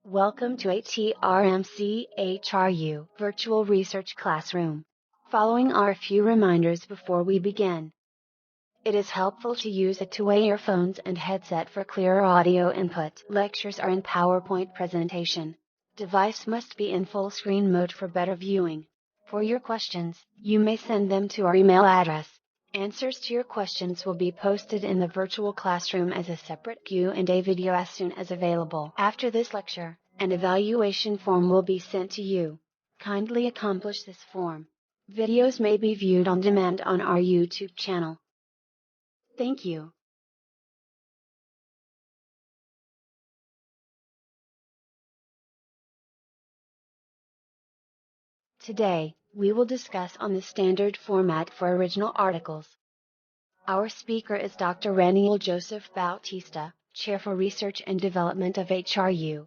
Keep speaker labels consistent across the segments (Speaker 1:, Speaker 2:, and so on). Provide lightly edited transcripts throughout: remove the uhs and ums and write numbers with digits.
Speaker 1: Welcome to ATRMC HRU Virtual Research Classroom. Following are a few reminders before we begin. It is helpful to use a two-way earphones and headset for clearer audio input. Lectures are in PowerPoint presentation. Device must be in full screen mode for better viewing. For your questions, you may send them to our email address. Answers to your questions will be posted in the virtual classroom as a separate Q&A video as soon as available. After this lecture, an evaluation form will be sent to you. Kindly accomplish this form. Videos may be viewed on demand on our YouTube channel. Thank you. Today, we will discuss on the standard format for original articles. Our speaker is Dr. Raneil Joseph Bautista, Chair for Research and Development of HRU.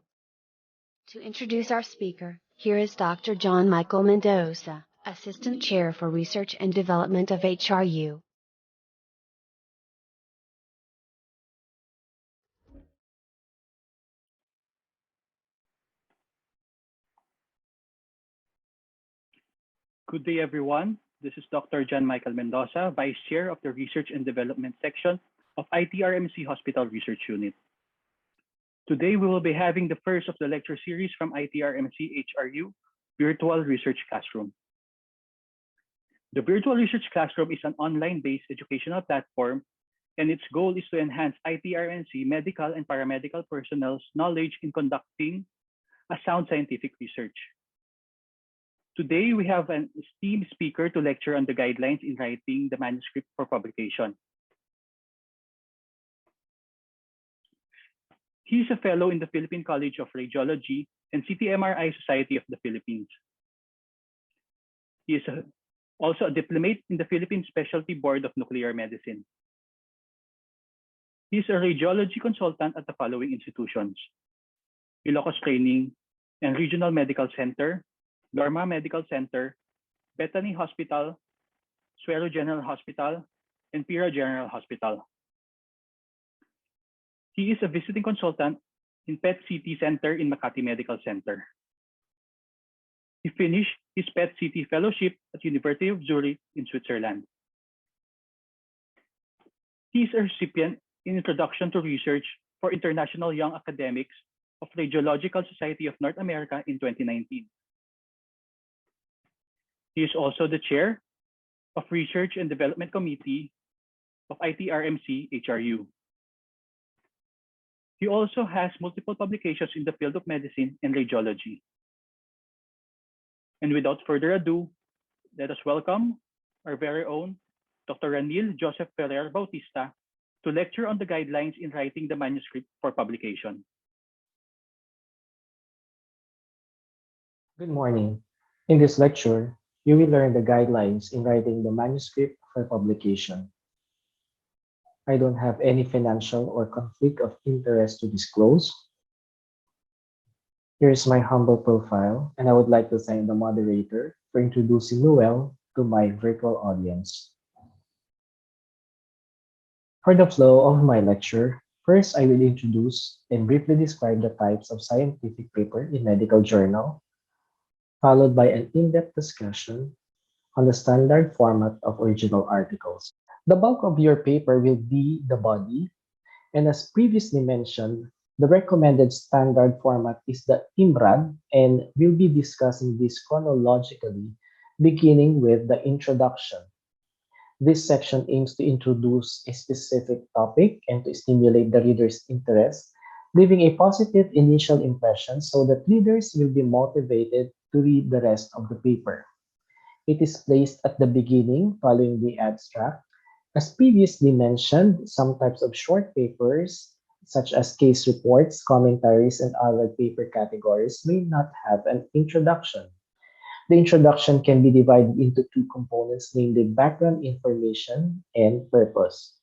Speaker 1: To introduce our speaker, here is Dr. John Michael Mendoza, Assistant Chair for Research and Development of HRU.
Speaker 2: Good day, everyone. This is Dr. John Michael Mendoza, Vice Chair of the Research and Development Section of ITRMC Hospital Research Unit. Today, we will be having the first of the lecture series from ITRMC HRU Virtual Research Classroom. The Virtual Research Classroom is an online-based educational platform, and its goal is to enhance ITRMC medical and paramedical personnel's knowledge in conducting a sound scientific research. Today, we have an esteemed speaker to lecture on the guidelines in writing the manuscript for publication. He is a fellow in the Philippine College of Radiology and CTMRI Society of the Philippines. He is also a diplomate in the Philippine Specialty Board of Nuclear Medicine. He is a radiology consultant at the following institutions: Ilocos Training and Regional Medical Center, Lorma Medical Center, Bethany Hospital, Suero General Hospital, and Pira General Hospital. He is a visiting consultant in PET-CT Center in Makati Medical Center. He finished his PET-CT fellowship at University of Zurich in Switzerland. He is a recipient in Introduction to Research for International Young Academics of Radiological Society of North America in 2019. He is also the chair of Research and Development Committee of ITRMC HRU. He also has multiple publications in the field of medicine and radiology. And without further ado, let us welcome our very own Dr. Raneil Joseph Bautista to lecture on the guidelines in writing the manuscript for publication.
Speaker 3: Good morning. In this lecture, you will learn the guidelines in writing the manuscript for publication. I don't have any financial or conflict of interest to disclose. Here is my humble profile, and I would like to thank the moderator for introducing me well to my virtual audience. For the flow of my lecture, first I will introduce and briefly describe the types of scientific paper in medical journal, followed by an in-depth discussion on the standard format of original articles. The bulk of your paper will be the body, and as previously mentioned, the recommended standard format is the Imrad, and we'll be discussing this chronologically, beginning with the introduction. This section aims to introduce a specific topic and to stimulate the reader's interest, leaving a positive initial impression so that readers will be motivated to read the rest of the paper. It is placed at the beginning following the abstract. As previously mentioned, some types of short papers, such as case reports, commentaries, and other paper categories, may not have an introduction. The introduction can be divided into two components, namely background information and purpose.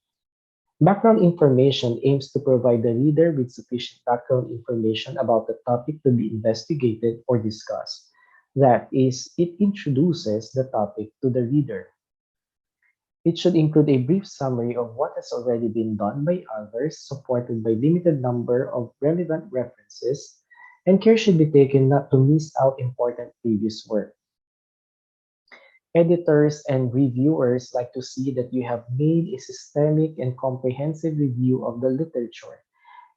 Speaker 3: Background information aims to provide the reader with sufficient background information about the topic to be investigated or discussed. That is, it introduces the topic to the reader. It should include a brief summary of what has already been done by others, supported by limited number of relevant references, and care should be taken not to miss out important previous work. Editors and reviewers like to see that you have made a systemic and comprehensive review of the literature,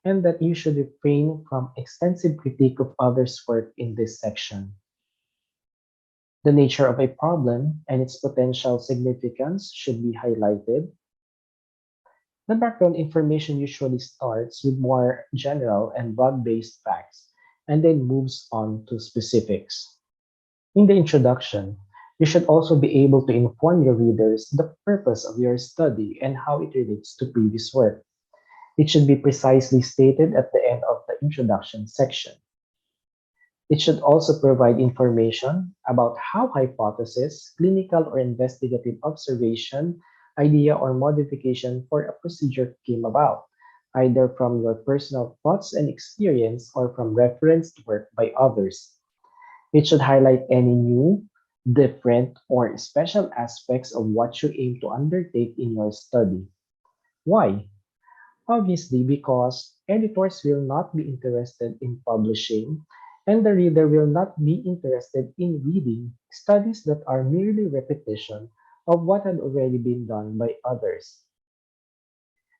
Speaker 3: and that you should refrain from extensive critique of others' work in this section. The nature of a problem and its potential significance should be highlighted. The background information usually starts with more general and broad-based facts and then moves on to specifics. In the introduction, you should also be able to inform your readers the purpose of your study and how it relates to previous work. It should be precisely stated at the end of the introduction section. It should also provide information about how hypothesis, clinical or investigative observation, idea or modification for a procedure came about, either from your personal thoughts and experience or from referenced work by others. It should highlight any new, different, or special aspects of what you aim to undertake in your study. Why? Obviously, because editors will not be interested in publishing, and the reader will not be interested in reading studies that are merely repetition of what had already been done by others.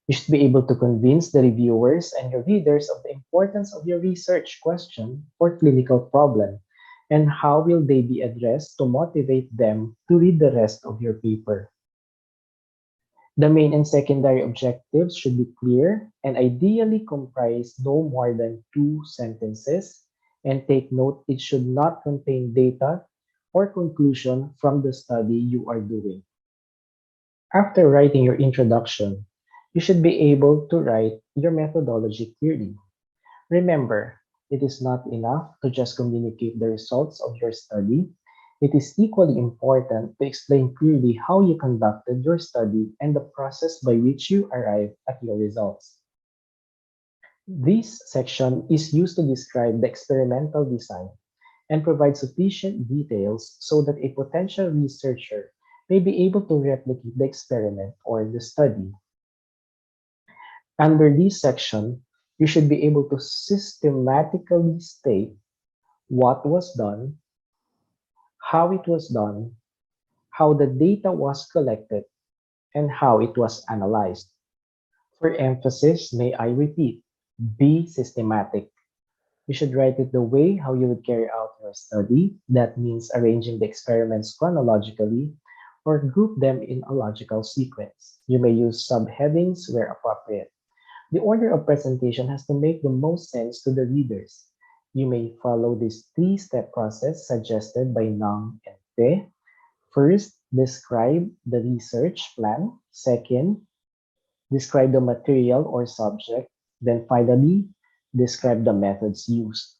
Speaker 3: You should be able to convince the reviewers and your readers of the importance of your research question or clinical problem, and how will they be addressed to motivate them to read the rest of your paper. The main and secondary objectives should be clear and ideally comprise no more than two sentences. And take note, it should not contain data or conclusion from the study you are doing. After writing your introduction, you should be able to write your methodology clearly. Remember, it is not enough to just communicate the results of your study. It is equally important to explain clearly how you conducted your study and the process by which you arrived at your results. This section is used to describe the experimental design and provide sufficient details so that a potential researcher may be able to replicate the experiment or the study. Under this section, you should be able to systematically state what was done, how it was done, how the data was collected, and how it was analyzed. For emphasis, may I repeat, be systematic. You should write it the way how you would carry out your study. That means arranging the experiments chronologically or group them in a logical sequence. You may use subheadings where appropriate. The order of presentation has to make the most sense to the readers. You may follow this three-step process suggested by Nang and Te. First, describe the research plan. Second, describe the material or subject. Then finally, describe the methods used.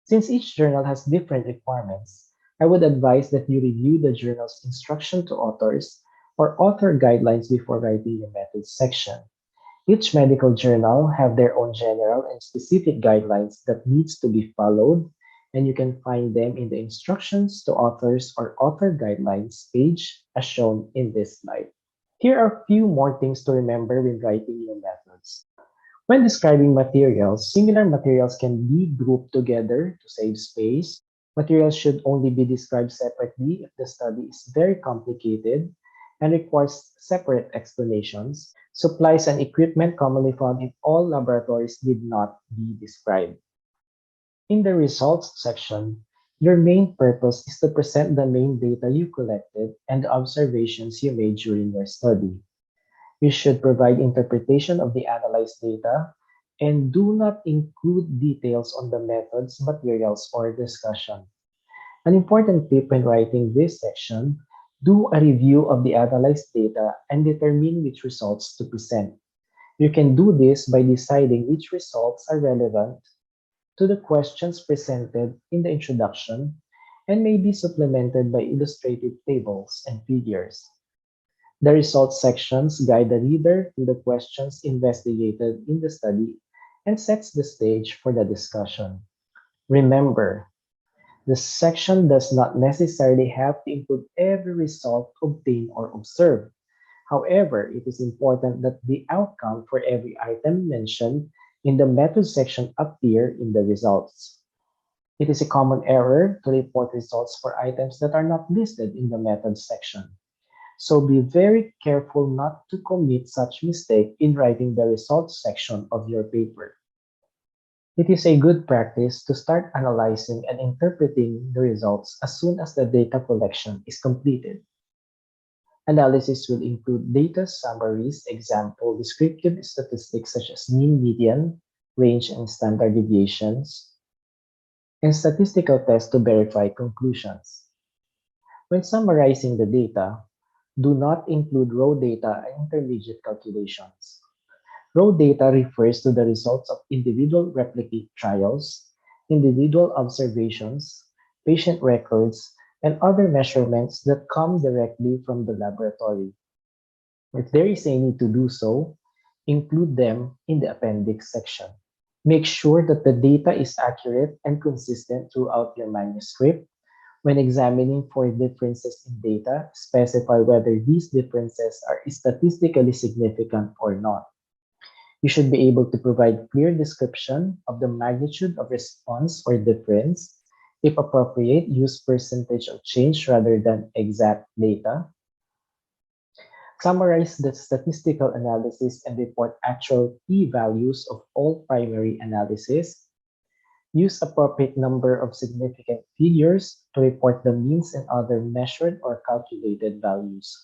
Speaker 3: Since each journal has different requirements, I would advise that you review the journal's instruction to authors or author guidelines before writing your methods section. Each medical journal have their own general and specific guidelines that needs to be followed, and you can find them in the instructions to authors or author guidelines page as shown in this slide. Here are a few more things to remember when writing your methods. When describing materials, similar materials can be grouped together to save space. Materials should only be described separately if the study is very complicated and requires separate explanations. Supplies and equipment commonly found in all laboratories need not be described. In the results section, your main purpose is to present the main data you collected and the observations you made during your study. You should provide interpretation of the analyzed data and do not include details on the methods, materials, or discussion. An important tip when writing this section, do a review of the analyzed data and determine which results to present. You can do this by deciding which results are relevant to the questions presented in the introduction and may be supplemented by illustrative tables and figures. The results sections guide the reader to the questions investigated in the study and sets the stage for the discussion. Remember, the section does not necessarily have to include every result obtained or observed. However, it is important that the outcome for every item mentioned in the method section appear in the results. It is a common error to report results for items that are not listed in the method section. So be very careful not to commit such mistake in writing the results section of your paper. It is a good practice to start analyzing and interpreting the results as soon as the data collection is completed. Analysis will include data summaries, example, descriptive statistics such as mean, median, range, and standard deviations, and statistical tests to verify conclusions. When summarizing the data, do not include raw data and intermediate calculations. Raw data refers to the results of individual replicate trials, individual observations, patient records, and other measurements that come directly from the laboratory. If there is a need to do so, include them in the appendix section. Make sure that the data is accurate and consistent throughout your manuscript. When examining for differences in data, specify whether these differences are statistically significant or not. You should be able to provide clear description of the magnitude of response or difference. If appropriate, use percentage of change rather than exact data. Summarize the statistical analysis and report actual p-values of all primary analysis. Use appropriate number of significant figures to report the means and other measured or calculated values.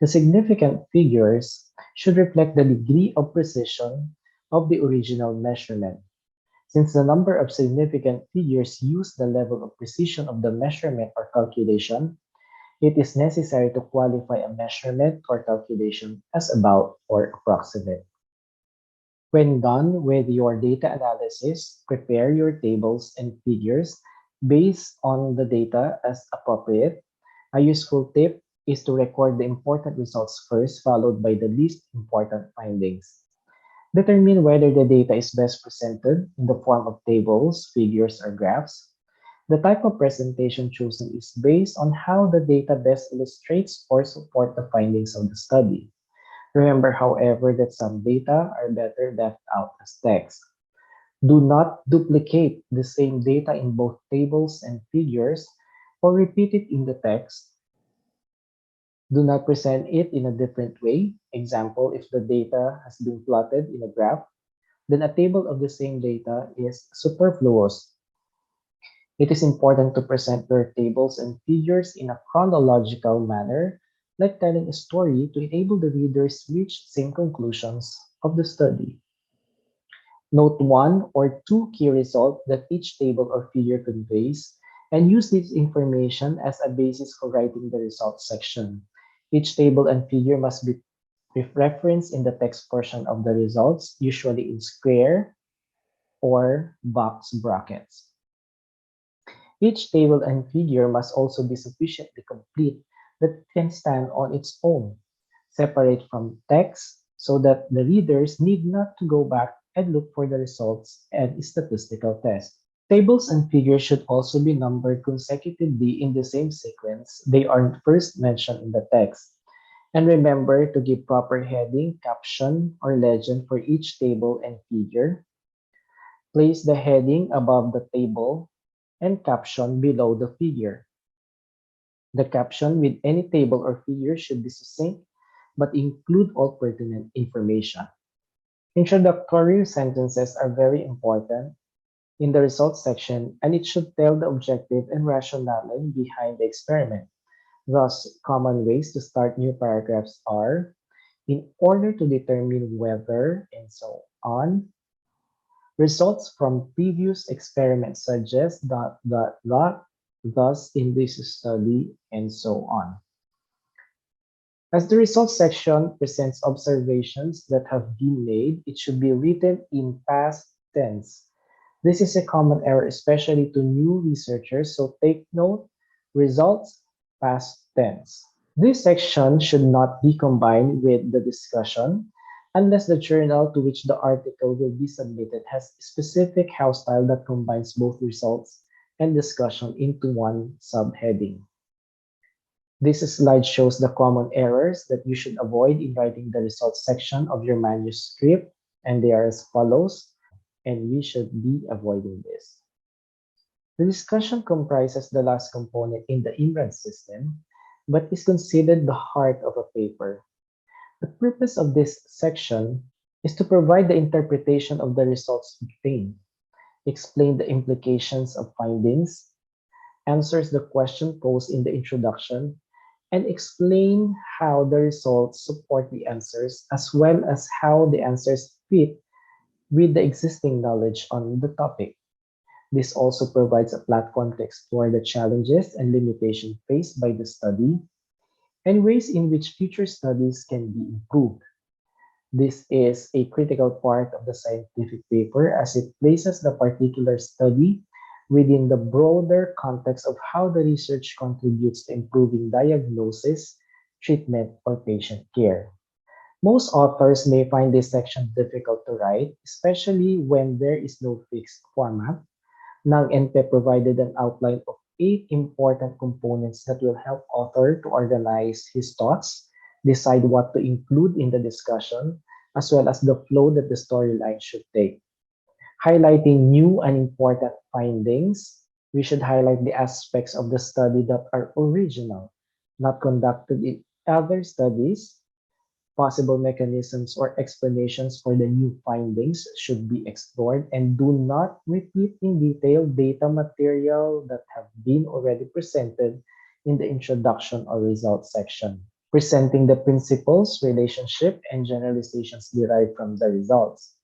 Speaker 3: The significant figures should reflect the degree of precision of the original measurement. Since the number of significant figures use the level of precision of the measurement or calculation, it is necessary to qualify a measurement or calculation as about or approximate. When done with your data analysis, prepare your tables and figures based on the data as appropriate. A useful tip is to record the important results first, followed by the least important findings. Determine whether the data is best presented in the form of tables, figures, or graphs. The type of presentation chosen is based on how the data best illustrates or support the findings of the study. Remember, however, that some data are better left out as text. Do not duplicate the same data in both tables and figures or repeat it in the text. Do not present it in a different way. Example, if the data has been plotted in a graph, then a table of the same data is superfluous. It is important to present your tables and figures in a chronological manner, like telling a story to enable the readers reach same conclusions of the study. Note one or two key results that each table or figure conveys, and use this information as a basis for writing the results section. Each table and figure must be referenced in the text portion of the results, usually in square or box brackets. Each table and figure must also be sufficiently complete that it can stand on its own, separate from text, so that the readers need not to go back and look for the results and statistical test. Tables and figures should also be numbered consecutively in the same sequence they are first mentioned in the text. And remember to give proper heading, caption, or legend for each table and figure. Place the heading above the table and caption below the figure. The caption with any table or figure should be succinct but include all pertinent information. Introductory sentences are very important in the results section, and it should tell the objective and rationale behind the experiment. Thus, common ways to start new paragraphs are in order to determine whether, and so on. Results from previous experiments suggest that, thus in this study, and so on. As the results section presents observations that have been made, it should be written in past tense. This is a common error, especially to new researchers, so take note, results, past tense. This section should not be combined with the discussion unless the journal to which the article will be submitted has a specific house style that combines both results and discussion into one subheading. This slide shows the common errors that you should avoid in writing the results section of your manuscript, and they are as follows. and we should be avoiding this. The discussion comprises the last component in the Imrad system, but is considered the heart of a paper. The purpose of this section is to provide the interpretation of the results obtained, explain the implications of findings, answers the question posed in the introduction, and explain how the results support the answers as well as how the answers fit with the existing knowledge on the topic. This also provides a platform to explore the challenges and limitations faced by the study and ways in which future studies can be improved. This is a critical part of the scientific paper as it places the particular study within the broader context of how the research contributes to improving diagnosis, treatment, or patient care. Most authors may find this section difficult to write, especially when there is no fixed format. Nang NP provided an outline of 8 important components that will help author to organize his thoughts, decide what to include in the discussion, as well as the flow that the storyline should take. Highlighting new and important findings, we should highlight the aspects of the study that are original, not conducted in other studies. Possible mechanisms or explanations for the new findings should be explored and do not repeat in detail data material that have been already presented in the introduction or results section. Presenting the principles, relationship, and generalizations derived from the results.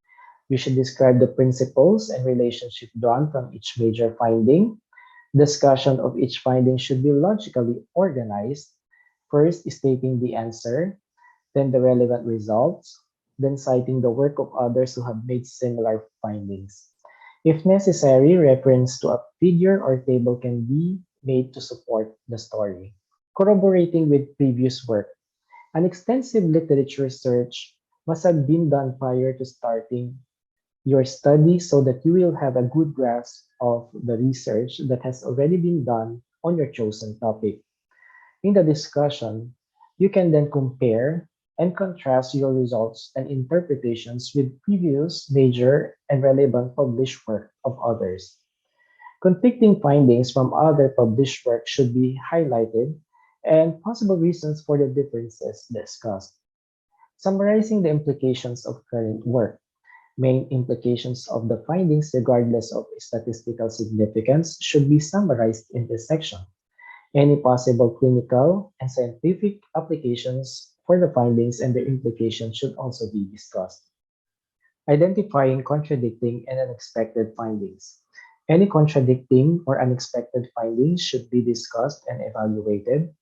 Speaker 3: You should describe the principles and relationship drawn from each major finding. Discussion of each finding should be logically organized. First, stating the answer, then the relevant results, then citing the work of others who have made similar findings. If necessary, reference to a figure or table can be made to support the story. Corroborating with previous work. An extensive literature search must have been done prior to starting your study so that you will have a good grasp of the research that has already been done on your chosen topic. In the discussion, you can then compare and contrast your results and interpretations with previous major and relevant published work of others. Conflicting findings from other published work should be highlighted and possible reasons for the differences discussed. Summarizing the implications of current work. Main implications of the findings, regardless of statistical significance, should be summarized in this section. Any possible clinical and scientific applications for the findings and their implications should also be discussed. Identifying contradicting and unexpected findings. Any contradicting or unexpected findings should be discussed and evaluated.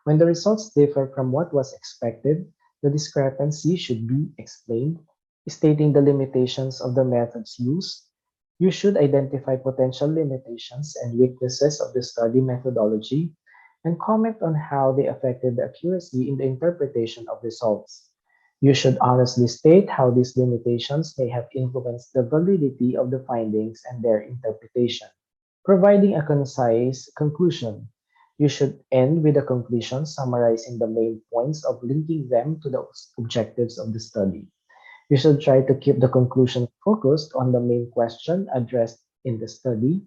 Speaker 3: When the results differ from what was expected, the discrepancy should be explained, stating the limitations of the methods used. You should identify potential limitations and weaknesses of the study methodology and comment on how they affected the accuracy in the interpretation of results. You should honestly state how these limitations may have influenced the validity of the findings and their interpretation. Providing a concise conclusion. You should end with a conclusion summarizing the main points of linking them to the objectives of the study. You should try to keep the conclusion focused on the main question addressed in the study.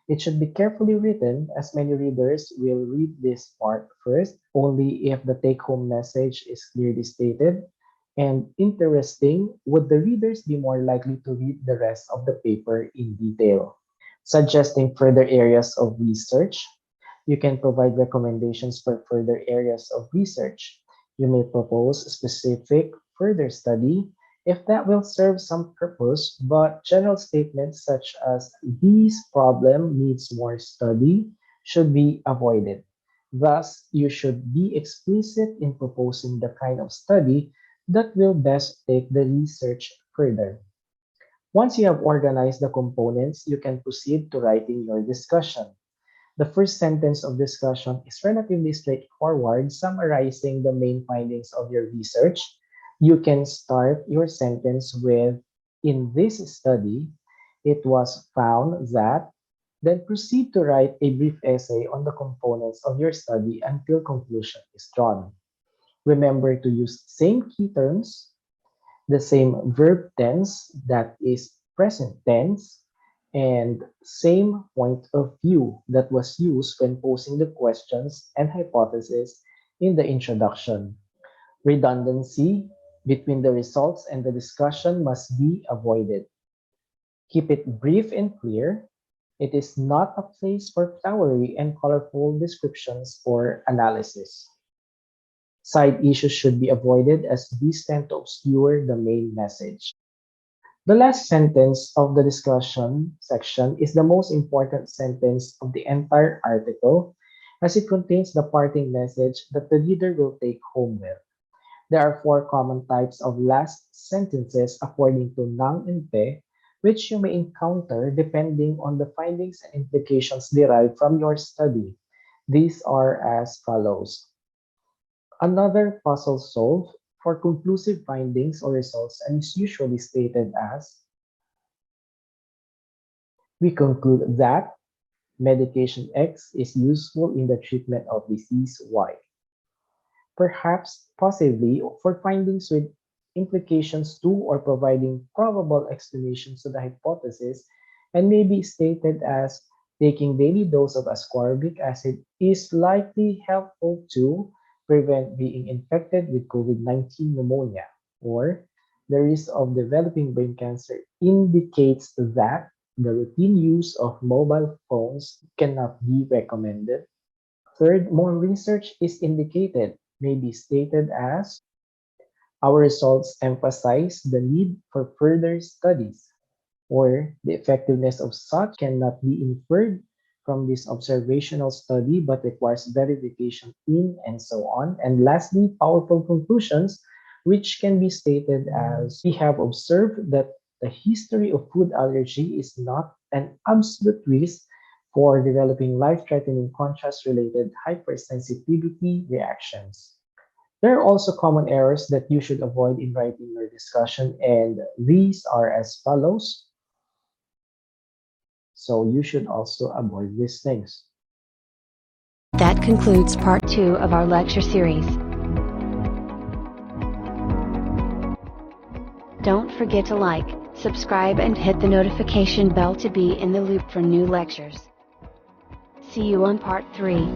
Speaker 3: It should be carefully written as many readers will read this part first, only if the take home message is clearly stated. And interesting, would the readers be more likely to read the rest of the paper in detail? Suggesting further areas of research. You can provide recommendations for further areas of research. You may propose a specific further study if that will serve some purpose, but general statements such as "this problem needs more study" should be avoided. Thus, you should be explicit in proposing the kind of study that will best take the research further. Once you have organized the components, you can proceed to writing your discussion. The first sentence of discussion is relatively straightforward, summarizing the main findings of your research. You can start your sentence with, "In this study, it was found that," then proceed to write a brief essay on the components of your study until conclusion is drawn. Remember to use same key terms, the same verb tense, that is present tense, and same point of view that was used when posing the questions and hypotheses in the introduction. Redundancy between the results and the discussion must be avoided. Keep it brief and clear. It is not a place for flowery and colorful descriptions or analysis. Side issues should be avoided as these tend to obscure the main message. The last sentence of the discussion section is the most important sentence of the entire article as it contains the parting message that the reader will take home with. There are four common types of last sentences according to Nang and Pe, which you may encounter depending on the findings and implications derived from your study. These are as follows. Another puzzle solved for conclusive findings or results and is usually stated as we conclude that medication X is useful in the treatment of disease Y. Perhaps, possibly, for findings with implications to or providing probable explanations to the hypothesis, and may be stated as taking daily dose of ascorbic acid is likely helpful to prevent being infected with COVID-19 pneumonia, or the risk of developing brain cancer indicates that the routine use of mobile phones cannot be recommended. Third, more research is indicated, may be stated as our results emphasize the need for further studies, or the effectiveness of such cannot be inferred from this observational study but requires verification in and so on. And lastly, powerful conclusions, which can be stated as we have observed that the history of food allergy is not an absolute risk for developing life-threatening contrast-related hypersensitivity reactions. There are also common errors that you should avoid in writing your discussion, and these are as follows. So you should also avoid these things.
Speaker 1: That concludes part 2 of our lecture series. Don't forget to like, subscribe and hit the notification bell to be in the loop for new lectures. See you on part 3.